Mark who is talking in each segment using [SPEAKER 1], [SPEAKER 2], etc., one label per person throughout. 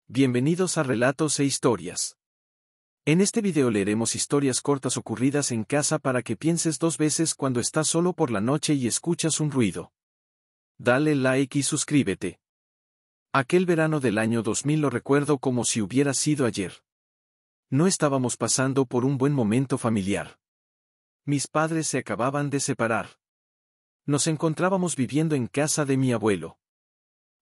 [SPEAKER 1] Bienvenidos a Relatos e Historias. En este video leeremos historias cortas ocurridas en casa para que pienses dos veces cuando estás solo por la noche y escuchas un ruido. Dale like y suscríbete. Aquel verano del año 2000 lo recuerdo como si hubiera sido ayer. No estábamos pasando por un buen momento familiar. Mis padres se acababan de separar. Nos encontrábamos viviendo en casa de mi abuelo.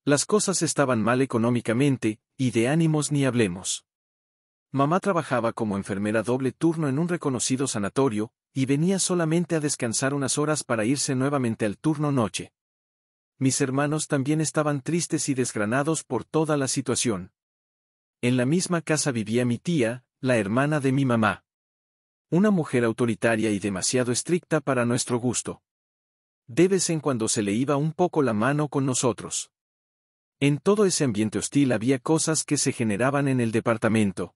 [SPEAKER 1] Las cosas estaban mal económicamente, y de ánimos ni hablemos. Mamá trabajaba como enfermera doble turno en un reconocido sanatorio, y venía solamente a descansar unas horas para irse nuevamente al turno noche. Mis hermanos también estaban tristes y desgranados por toda la situación. En la misma casa vivía mi tía, la hermana de mi mamá. Una mujer autoritaria y demasiado estricta para nuestro gusto. De vez en cuando se le iba un poco la mano con nosotros. En todo ese ambiente hostil había cosas que se generaban en el departamento.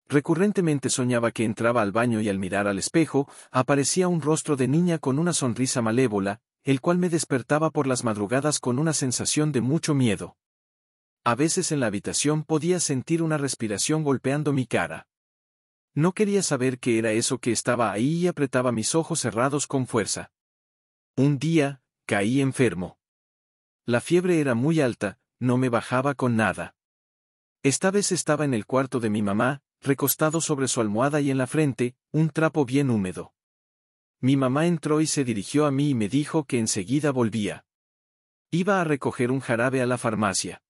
[SPEAKER 1] Recurrentemente soñaba que entraba al baño y al mirar al espejo, aparecía un rostro de niña con una sonrisa malévola, el cual me despertaba por las madrugadas con una sensación de mucho miedo. A veces en la habitación podía sentir una respiración golpeando mi cara. No quería saber qué era eso que estaba ahí y apretaba mis ojos cerrados con fuerza. Un día, caí enfermo. La fiebre era muy alta, no me bajaba con nada. Esta vez estaba en el cuarto de mi mamá, recostado sobre su almohada y en la frente, un trapo bien húmedo. Mi mamá entró y se dirigió a mí y me dijo que enseguida volvía. Iba a recoger un jarabe a la farmacia.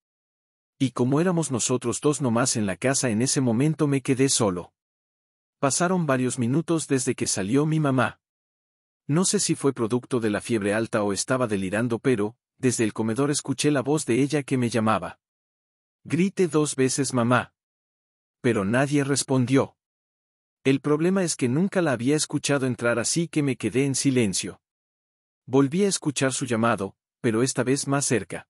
[SPEAKER 1] Y como éramos nosotros dos nomás en la casa en ese momento me quedé solo. Pasaron varios minutos desde que salió mi mamá. No sé si fue producto de la fiebre alta o estaba delirando, pero, desde el comedor escuché la voz de ella que me llamaba. Grité 2 veces mamá. Pero nadie respondió. El problema es que nunca la había escuchado entrar, así que me quedé en silencio. Volví a escuchar su llamado, pero esta vez más cerca.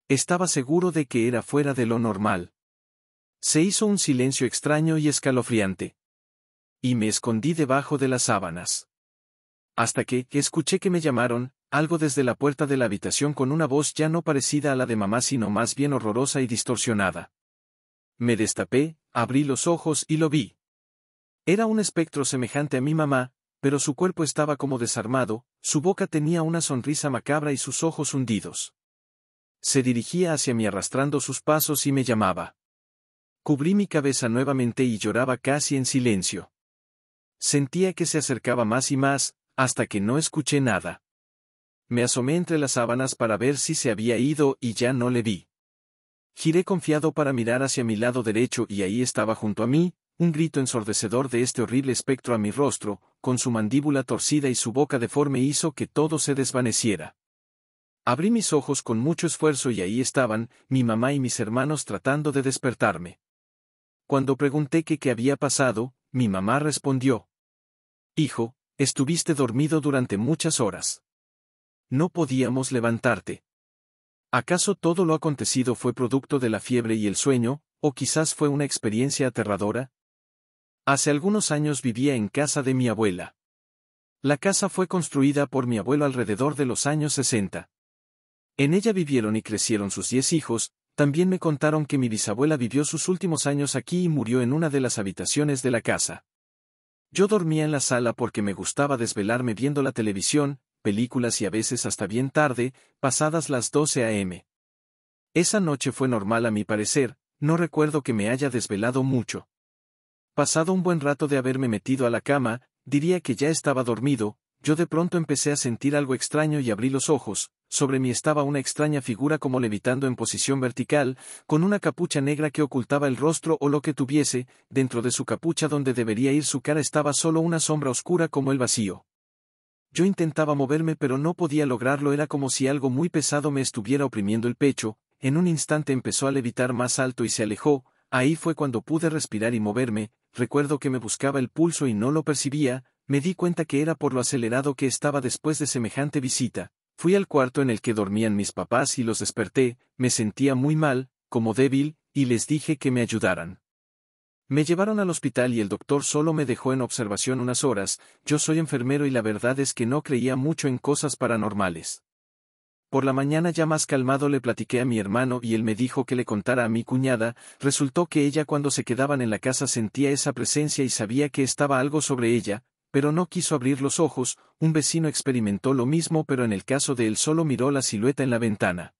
[SPEAKER 1] Estaba seguro de que era fuera de lo normal. Se hizo un silencio extraño y escalofriante. Y me escondí debajo de las sábanas. Hasta que escuché que me llamaron, algo desde la puerta de la habitación con una voz ya no parecida a la de mamá sino más bien horrorosa y distorsionada. Me destapé, abrí los ojos y lo vi. Era un espectro semejante a mi mamá, pero su cuerpo estaba como desarmado, su boca tenía una sonrisa macabra y sus ojos hundidos. Se dirigía hacia mí arrastrando sus pasos y me llamaba. Cubrí mi cabeza nuevamente y lloraba casi en silencio. Sentía que se acercaba más y más, hasta que no escuché nada. Me asomé entre las sábanas para ver si se había ido y ya no le vi. Giré confiado para mirar hacia mi lado derecho y ahí estaba junto a mí, un grito ensordecedor de este horrible espectro a mi rostro, con su mandíbula torcida y su boca deforme hizo que todo se desvaneciera. Abrí mis ojos con mucho esfuerzo y ahí estaban, mi mamá y mis hermanos tratando de despertarme. Cuando pregunté qué había pasado, mi mamá respondió. Hijo, estuviste dormido durante muchas horas. No podíamos levantarte. ¿Acaso todo lo acontecido fue producto de la fiebre y el sueño, o quizás fue una experiencia aterradora? Hace algunos años vivía en casa de mi abuela. La casa fue construida por mi abuelo alrededor de los años 60. En ella vivieron y crecieron sus 10 hijos, también me contaron que mi bisabuela vivió sus últimos años aquí y murió en una de las habitaciones de la casa. Yo dormía en la sala porque me gustaba desvelarme viendo la televisión, películas y a veces hasta bien tarde, pasadas las 12 a.m. Esa noche fue normal a mi parecer, no recuerdo que me haya desvelado mucho. Pasado un buen rato de haberme metido a la cama, diría que ya estaba dormido, yo de pronto empecé a sentir algo extraño y abrí los ojos, sobre mí estaba una extraña figura como levitando en posición vertical, con una capucha negra que ocultaba el rostro o lo que tuviese, dentro de su capucha donde debería ir su cara estaba solo una sombra oscura como el vacío. Yo intentaba moverme pero no podía lograrlo, era como si algo muy pesado me estuviera oprimiendo el pecho, en un instante empezó a levitar más alto y se alejó, ahí fue cuando pude respirar y moverme, recuerdo que me buscaba el pulso y no lo percibía, me di cuenta que era por lo acelerado que estaba después de semejante visita, fui al cuarto en el que dormían mis papás y los desperté, me sentía muy mal, como débil, y les dije que me ayudaran. Me llevaron al hospital y el doctor solo me dejó en observación unas horas, yo soy enfermero y la verdad es que no creía mucho en cosas paranormales. Por la mañana ya más calmado le platiqué a mi hermano y él me dijo que le contara a mi cuñada. Resultó que ella cuando se quedaban en la casa sentía esa presencia y sabía que estaba algo sobre ella, pero no quiso abrir los ojos. Un vecino experimentó lo mismo, pero en el caso de él solo miró la silueta en la ventana.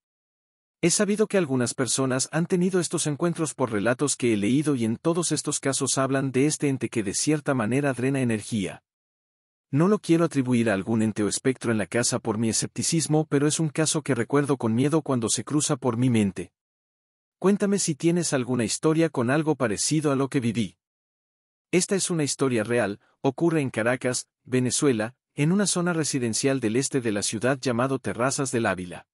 [SPEAKER 1] He sabido que algunas personas han tenido estos encuentros por relatos que he leído y en todos estos casos hablan de este ente que de cierta manera drena energía. No lo quiero atribuir a algún ente o espectro en la casa por mi escepticismo, pero es un caso que recuerdo con miedo cuando se cruza por mi mente. Cuéntame si tienes alguna historia con algo parecido a lo que viví. Esta es una historia real, ocurre en Caracas, Venezuela, en una zona residencial del este de la ciudad llamado Terrazas del Ávila.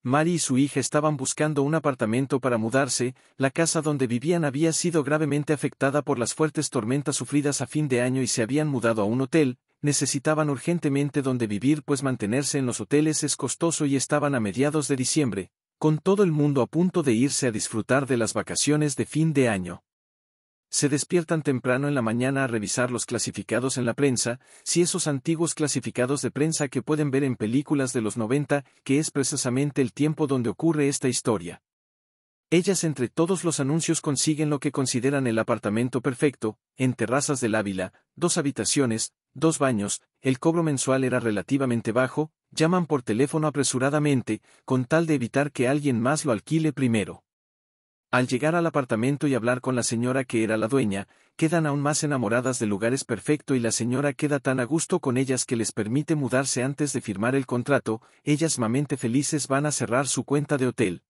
[SPEAKER 1] Mari y su hija estaban buscando un apartamento para mudarse. La casa donde vivían había sido gravemente afectada por las fuertes tormentas sufridas a fin de año y se habían mudado a un hotel. Necesitaban urgentemente donde vivir, pues mantenerse en los hoteles es costoso, y estaban a mediados de diciembre, con todo el mundo a punto de irse a disfrutar de las vacaciones de fin de año. Se despiertan temprano en la mañana a revisar los clasificados en la prensa, si esos antiguos clasificados de prensa que pueden ver en películas de los 90, que es precisamente el tiempo donde ocurre esta historia. Ellas entre todos los anuncios consiguen lo que consideran el apartamento perfecto, en Terrazas del Ávila, 2 habitaciones, 2 baños, el cobro mensual era relativamente bajo. Llaman por teléfono apresuradamente, con tal de evitar que alguien más lo alquile primero. Al llegar al apartamento y hablar con la señora que era la dueña, quedan aún más enamoradas del lugar. Es perfecto y la señora queda tan a gusto con ellas que les permite mudarse antes de firmar el contrato. Ellas sumamente felices van a cerrar su cuenta de hotel.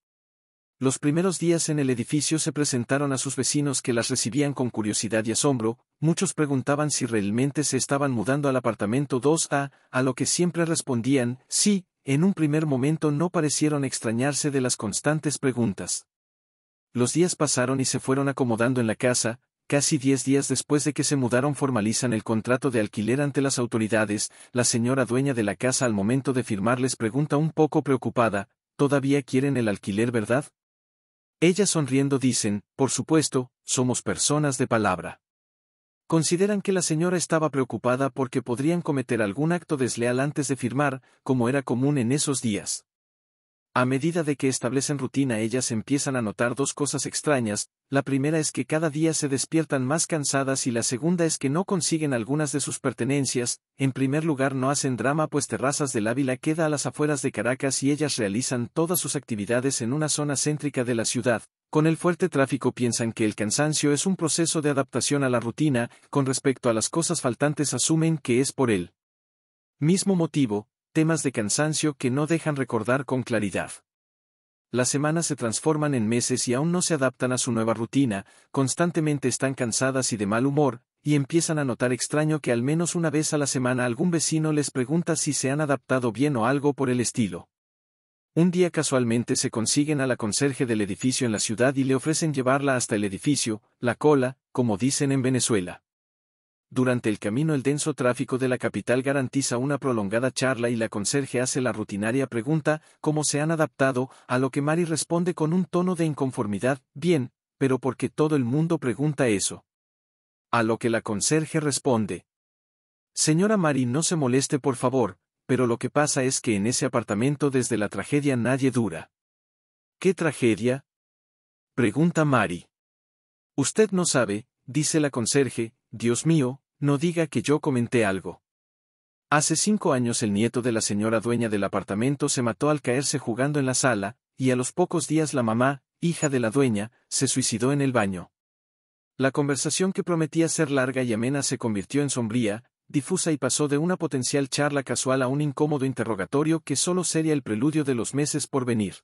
[SPEAKER 1] Los primeros días en el edificio se presentaron a sus vecinos, que las recibían con curiosidad y asombro. Muchos preguntaban si realmente se estaban mudando al apartamento 2A, a lo que siempre respondían, sí. En un primer momento no parecieron extrañarse de las constantes preguntas. Los días pasaron y se fueron acomodando en la casa. Casi 10 días después de que se mudaron formalizan el contrato de alquiler ante las autoridades. La señora dueña de la casa al momento de firmar les pregunta un poco preocupada, ¿todavía quieren el alquiler, verdad? Ellas sonriendo dicen, por supuesto, somos personas de palabra. Consideran que la señora estaba preocupada porque podrían cometer algún acto desleal antes de firmar, como era común en esos días. A medida de que establecen rutina, ellas empiezan a notar 2 cosas extrañas. La primera es que cada día se despiertan más cansadas y la segunda es que no consiguen algunas de sus pertenencias. En primer lugar, no hacen drama, pues Terrazas del Ávila queda a las afueras de Caracas y ellas realizan todas sus actividades en una zona céntrica de la ciudad. Con el fuerte tráfico piensan que el cansancio es un proceso de adaptación a la rutina. Con respecto a las cosas faltantes asumen que es por el mismo motivo, temas de cansancio que no dejan recordar con claridad. Las semanas se transforman en meses y aún no se adaptan a su nueva rutina. Constantemente están cansadas y de mal humor, y empiezan a notar extraño que al menos una vez a la semana algún vecino les pregunta si se han adaptado bien o algo por el estilo. Un día casualmente se consiguen a la conserje del edificio en la ciudad y le ofrecen llevarla hasta el edificio, la cola, como dicen en Venezuela. Durante el camino el denso tráfico de la capital garantiza una prolongada charla y la conserje hace la rutinaria pregunta, ¿cómo se han adaptado?, a lo que Mari responde con un tono de inconformidad, bien, pero ¿por qué todo el mundo pregunta eso? A lo que la conserje responde, señora Mari, no se moleste por favor, pero lo que pasa es que en ese apartamento desde la tragedia nadie dura. ¿Qué tragedia?, pregunta Mari. Usted no sabe, dice la conserje. Dios mío, no diga que yo comenté algo. Hace 5 años el nieto de la señora dueña del apartamento se mató al caerse jugando en la sala, y a los pocos días la mamá, hija de la dueña, se suicidó en el baño. La conversación, que prometía ser larga y amena, se convirtió en sombría, difusa y pasó de una potencial charla casual a un incómodo interrogatorio que solo sería el preludio de los meses por venir.